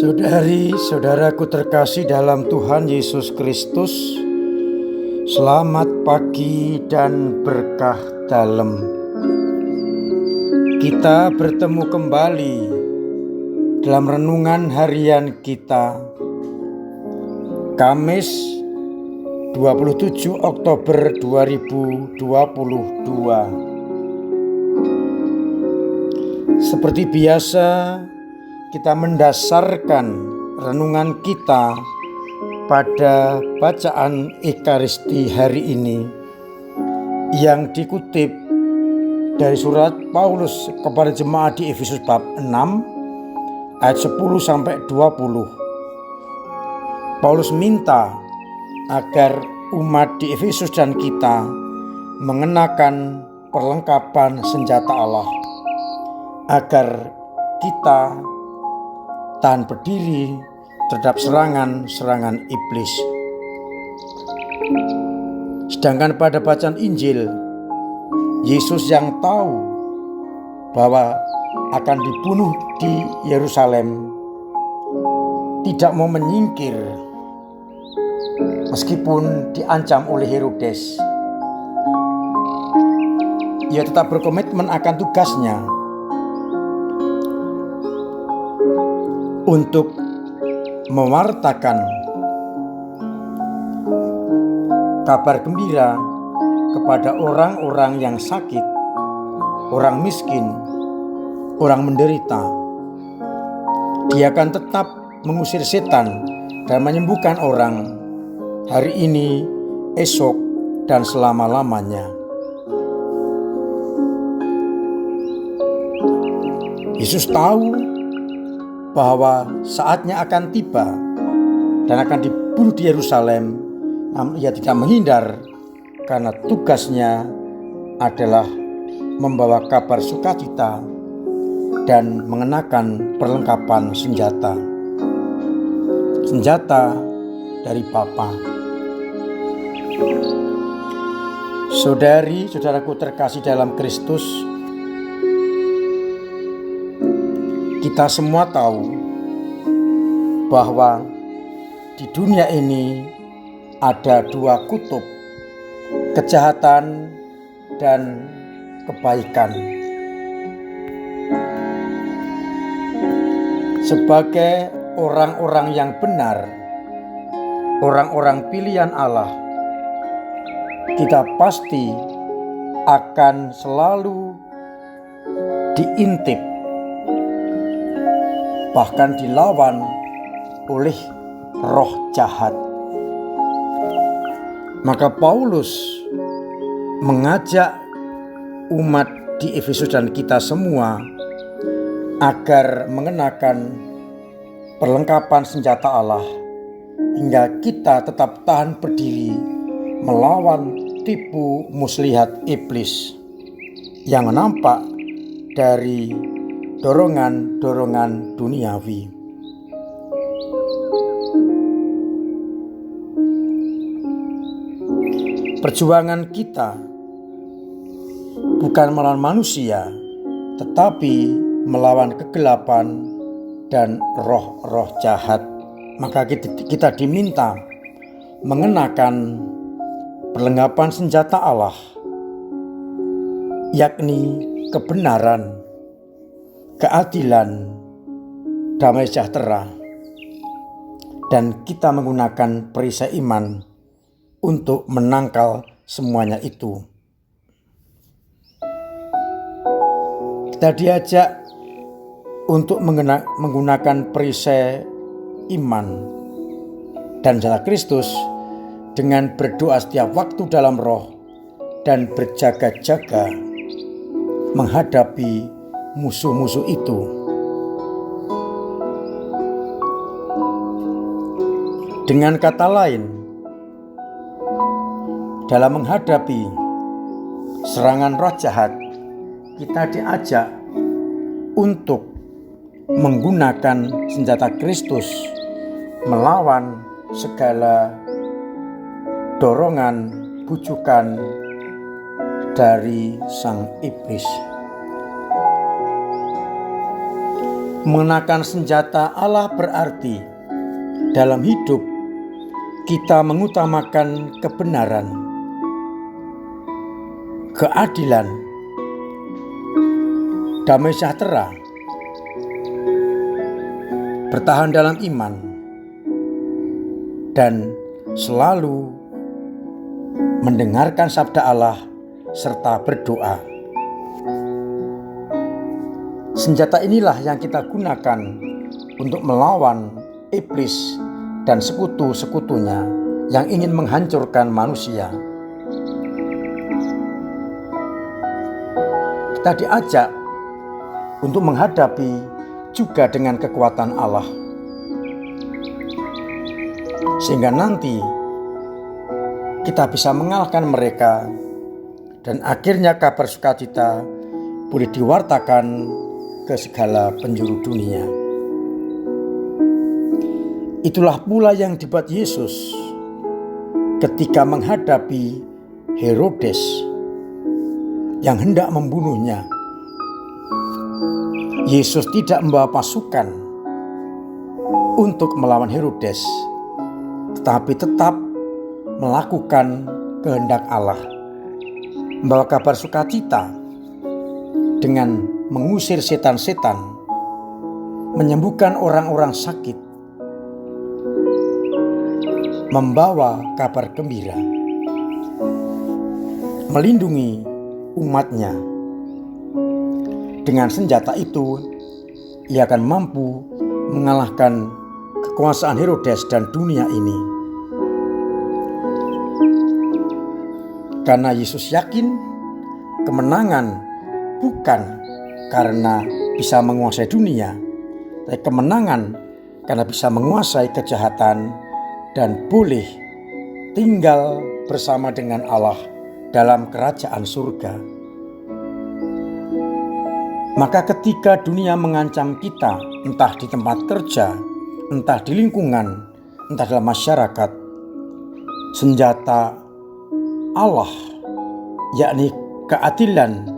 Saudari-saudaraku terkasih dalam Tuhan Yesus Kristus, selamat pagi dan berkah dalam. Kita bertemu kembali dalam renungan harian kita, Kamis 27 Oktober 2022. Seperti biasa, kita mendasarkan renungan kita pada bacaan Ekaristi hari ini yang dikutip dari surat Paulus kepada jemaat di Efesus bab 6 ayat 10 sampai 20. Paulus minta agar umat di Efesus dan kita mengenakan perlengkapan senjata Allah agar kita tahan berdiri terhadap serangan-serangan iblis. Sedangkan pada bacaan Injil, Yesus yang tahu bahwa akan dibunuh di Yerusalem tidak mau menyingkir meskipun diancam oleh Herodes. Ia tetap berkomitmen akan tugasnya untuk mewartakan kabar gembira kepada orang-orang yang sakit, orang miskin, orang menderita. Dia akan tetap mengusir setan dan menyembuhkan orang hari ini, esok, dan selama-lamanya. Yesus tahu bahwa saatnya akan tiba dan akan dibunuh di Yerusalem, namun ia tidak menghindar karena tugasnya adalah membawa kabar sukacita dan mengenakan perlengkapan senjata dari Bapa. Saudari-saudaraku terkasih dalam Kristus, kita semua tahu bahwa di dunia ini ada dua kutub, kejahatan dan kebaikan. Sebagai orang-orang yang benar, orang-orang pilihan Allah, kita pasti akan selalu diintip, bahkan dilawan oleh roh jahat. Maka Paulus mengajak umat di Efesus dan kita semua agar mengenakan perlengkapan senjata Allah hingga kita tetap tahan berdiri melawan tipu muslihat iblis yang nampak dari dorongan-dorongan duniawi. Perjuangan kita bukan melawan manusia, tetapi melawan kegelapan dan roh-roh jahat. Maka kita diminta mengenakan perlengkapan senjata Allah, yakni kebenaran, keadilan, damai sejahtera, dan kita menggunakan perisai iman untuk menangkal semuanya itu. Kita diajak untuk menggunakan perisai iman dan senjata Kristus dengan berdoa setiap waktu dalam roh dan berjaga-jaga menghadapi musuh-musuh itu. Dengan kata lain, dalam menghadapi serangan roh jahat, kita diajak untuk menggunakan senjata Kristus melawan segala dorongan, bujukan dari sang iblis. Mengenakan senjata Allah berarti dalam hidup kita mengutamakan kebenaran, keadilan, damai sejahtera, bertahan dalam iman, dan selalu mendengarkan sabda Allah serta berdoa. Senjata inilah yang kita gunakan untuk melawan iblis dan sekutu-sekutunya yang ingin menghancurkan manusia. Kita diajak untuk menghadapi juga dengan kekuatan Allah, sehingga nanti kita bisa mengalahkan mereka dan akhirnya kabar sukacita boleh diwartakan ke segala penjuru dunia. Itulah pula yang dibuat Yesus ketika menghadapi Herodes yang hendak membunuhnya. Yesus tidak membawa pasukan untuk melawan Herodes, tetapi tetap melakukan kehendak Allah, membawa kabar sukacita dengan mengusir setan-setan, menyembuhkan orang-orang sakit, membawa kabar gembira, melindungi umatnya. Dengan senjata itu, ia akan mampu mengalahkan kekuasaan Herodes dan dunia ini. Karena Yesus yakin kemenangan bukan karena bisa menguasai dunia, tapi kemenangan karena bisa menguasai kejahatan dan boleh tinggal bersama dengan Allah dalam kerajaan surga. Maka ketika dunia mengancam kita, entah di tempat kerja, entah di lingkungan, entah dalam masyarakat, senjata Allah, yakni keadilan,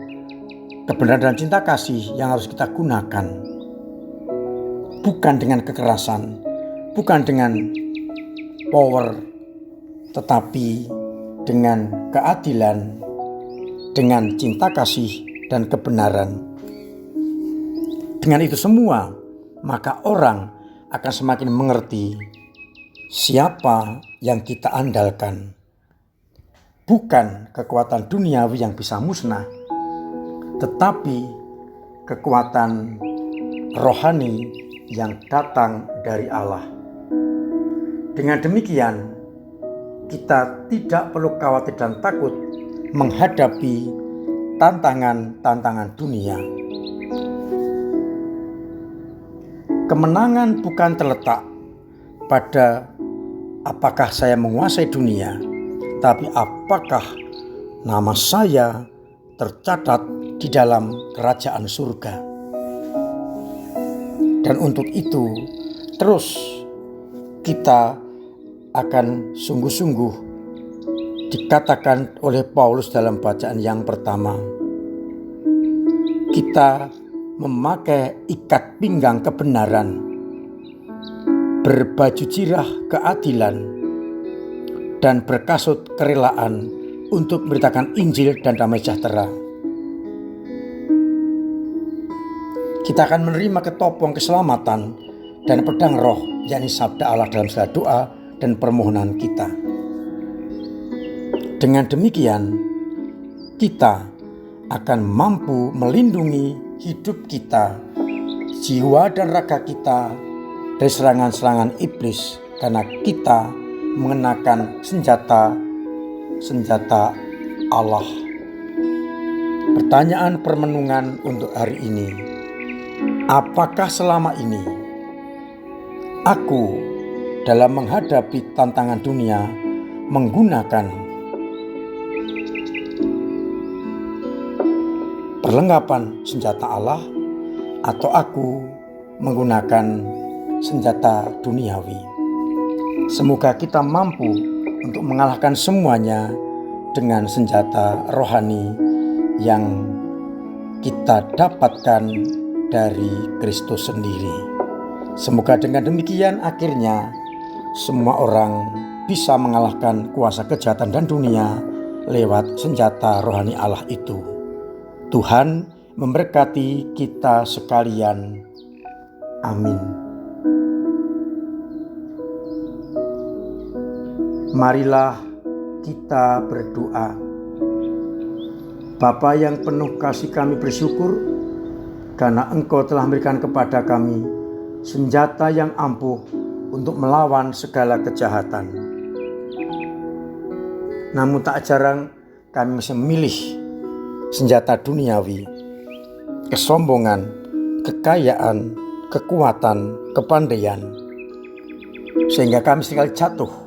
kebenaran dan cinta kasih yang harus kita gunakan. Bukan dengan kekerasan, bukan dengan power, tetapi dengan keadilan, dengan cinta kasih dan kebenaran. Dengan itu semua, maka orang akan semakin mengerti siapa yang kita andalkan. Bukan kekuatan duniawi yang bisa musnah, tetapi kekuatan rohani yang datang dari Allah. Dengan demikian, kita tidak perlu khawatir dan takut menghadapi tantangan-tantangan dunia. Kemenangan bukan terletak pada apakah saya menguasai dunia, tapi apakah nama saya tercatat di dalam kerajaan surga. Dan untuk itu terus kita akan sungguh-sungguh dikatakan oleh Paulus dalam bacaan yang pertama. Kita memakai ikat pinggang kebenaran, berbaju jirah keadilan, dan berkasut kerelaan untuk memberitakan Injil dan damai sejahtera. Kita akan menerima ketopong keselamatan dan pedang roh, yakni sabda Allah dalam segala doa dan permohonan kita. Dengan demikian, kita akan mampu melindungi hidup kita, jiwa dan raga kita dari serangan-serangan iblis, karena kita mengenakan senjata Allah. Pertanyaan permenungan untuk hari ini: apakah selama ini aku dalam menghadapi tantangan dunia menggunakan perlengkapan senjata Allah, atau aku menggunakan senjata duniawi? Semoga kita mampu untuk mengalahkan semuanya dengan senjata rohani yang kita dapatkan dari Kristus sendiri. Semoga dengan demikian akhirnya semua orang bisa mengalahkan kuasa kejahatan dan dunia lewat senjata rohani Allah itu. Tuhan memberkati kita sekalian. Amin. Marilah kita berdoa. Bapa yang penuh kasih, kami bersyukur karena Engkau telah memberikan kepada kami senjata yang ampuh untuk melawan segala kejahatan. Namun tak jarang kami masih memilih senjata duniawi, kesombongan, kekayaan, kekuatan, kepandaian, sehingga kami sekali jatuh.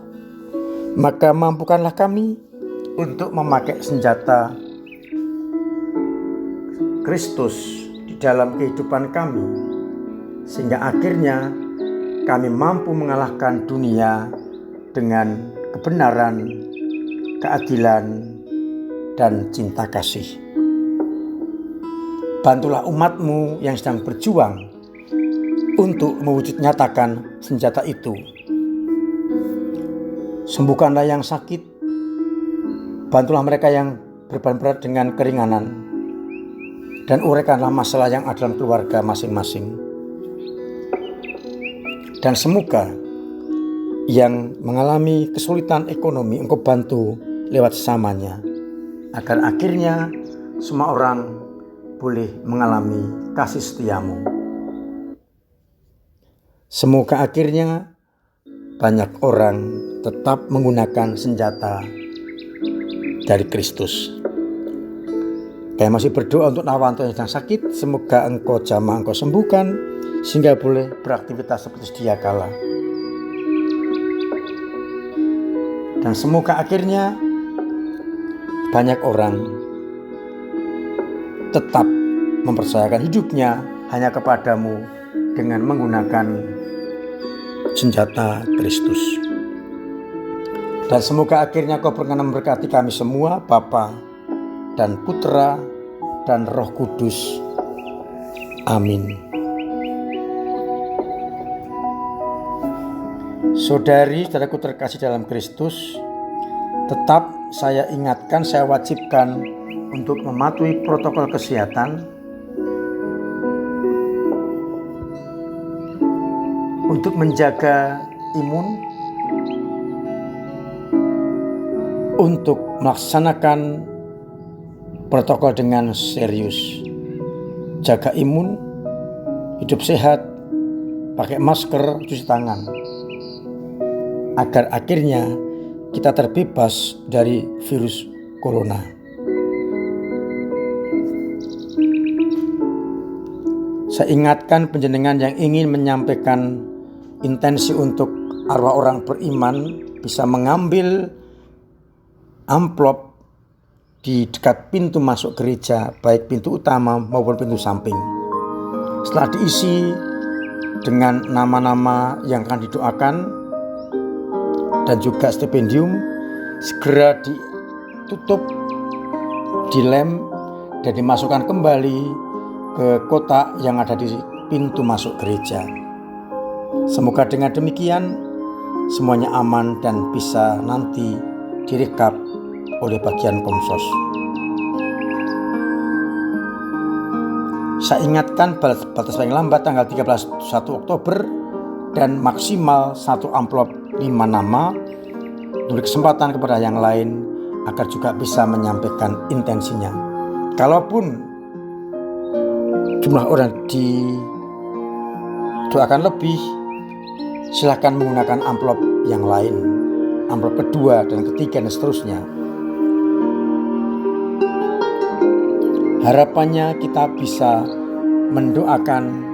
Maka mampukanlah kami untuk memakai senjata Kristus di dalam kehidupan kami, sehingga akhirnya kami mampu mengalahkan dunia dengan kebenaran, keadilan, dan cinta kasih. Bantulah umat-Mu yang sedang berjuang untuk mewujud nyatakan senjata itu. Sembuhkanlah yang sakit, bantulah mereka yang beban berat dengan keringanan, dan uraikanlah masalah yang ada dalam keluarga masing-masing. Dan semoga yang mengalami kesulitan ekonomi Engkau bantu lewat sesamanya, agar akhirnya semua orang boleh mengalami kasih setia-Mu. Semoga akhirnya banyak orang tetap menggunakan senjata dari Kristus. Kami masih berdoa untuk Nawanto yang sedang sakit. Semoga Engkau jamah, Engkau sembuhkan, sehingga boleh beraktivitas seperti sedia kala. Dan semoga akhirnya banyak orang tetap mempercayakan hidupnya hanya kepadamu dengan menggunakan senjata Kristus. Dan semoga akhirnya Kau berkenan memberkati kami semua, Bapa dan Putra dan Roh Kudus. Amin. Saudari-saudaraku terkasih dalam Kristus, tetap saya ingatkan, saya wajibkan untuk mematuhi protokol kesehatan, untuk menjaga imun, untuk melaksanakan protokol dengan serius. Jaga imun, hidup sehat, pakai masker, cuci tangan, agar akhirnya kita terbebas dari virus corona. Saya ingatkan penjenengan yang ingin menyampaikan intensi untuk arwah orang beriman bisa mengambil amplop di dekat pintu masuk gereja, baik pintu utama maupun pintu samping. Setelah diisi dengan nama-nama yang akan didoakan dan juga stipendium, segera ditutup, dilem, dan dimasukkan kembali ke kotak yang ada di pintu masuk gereja. Semoga dengan demikian semuanya aman dan bisa nanti direkap oleh bagian Komsos. Saya ingatkan batas paling lambat tanggal 31 Oktober dan maksimal 1 amplop 5 nama, beri kesempatan kepada yang lain agar juga bisa menyampaikan intensinya. Kalaupun jumlah orang didoakan lebih, silakan menggunakan amplop yang lain, amplop kedua dan ketiga dan seterusnya. Harapannya kita bisa mendoakan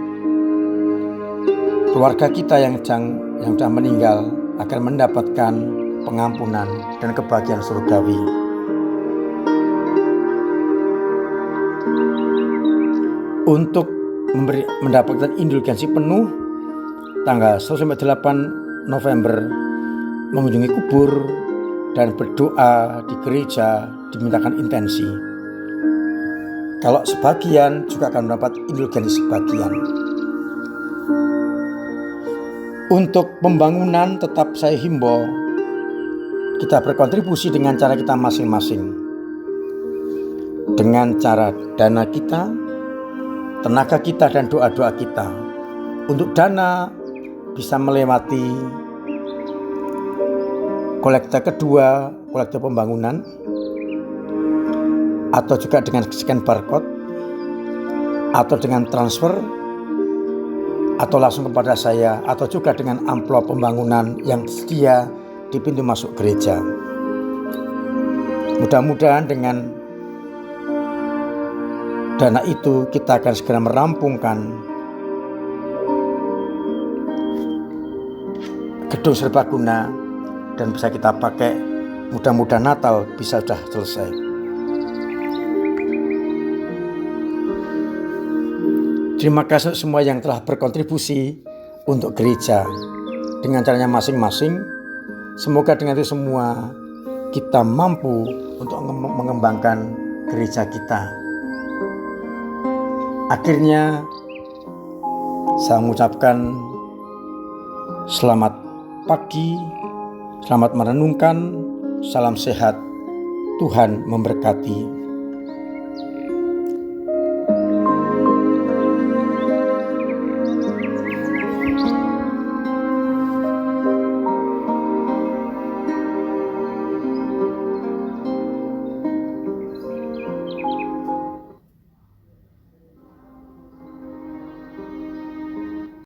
keluarga kita yang sudah meninggal agar mendapatkan pengampunan dan kebahagiaan surgawi. Untuk mendapatkan indulgensi penuh, tanggal 1-8 November mengunjungi kubur dan berdoa di gereja, dimintakan intensi. Kalau sebagian juga akan mendapat indulgensi sebagian. Untuk pembangunan tetap saya himbau kita berkontribusi dengan cara kita masing-masing. Dengan cara dana kita, tenaga kita, dan doa-doa kita. Untuk dana bisa melewati kolekte kedua, kolekte pembangunan, atau juga dengan scan barcode, atau dengan transfer, atau langsung kepada saya, atau juga dengan amplop pembangunan yang sedia di pintu masuk gereja. Mudah-mudahan dengan dana itu kita akan segera merampungkan gedung serbaguna dan bisa kita pakai. Mudah-mudahan Natal bisa sudah selesai. Terima kasih semua yang telah berkontribusi untuk gereja dengan caranya masing-masing. Semoga dengan itu semua kita mampu untuk mengembangkan gereja kita. Akhirnya saya mengucapkan selamat pagi, selamat merenungkan, salam sehat, Tuhan memberkati.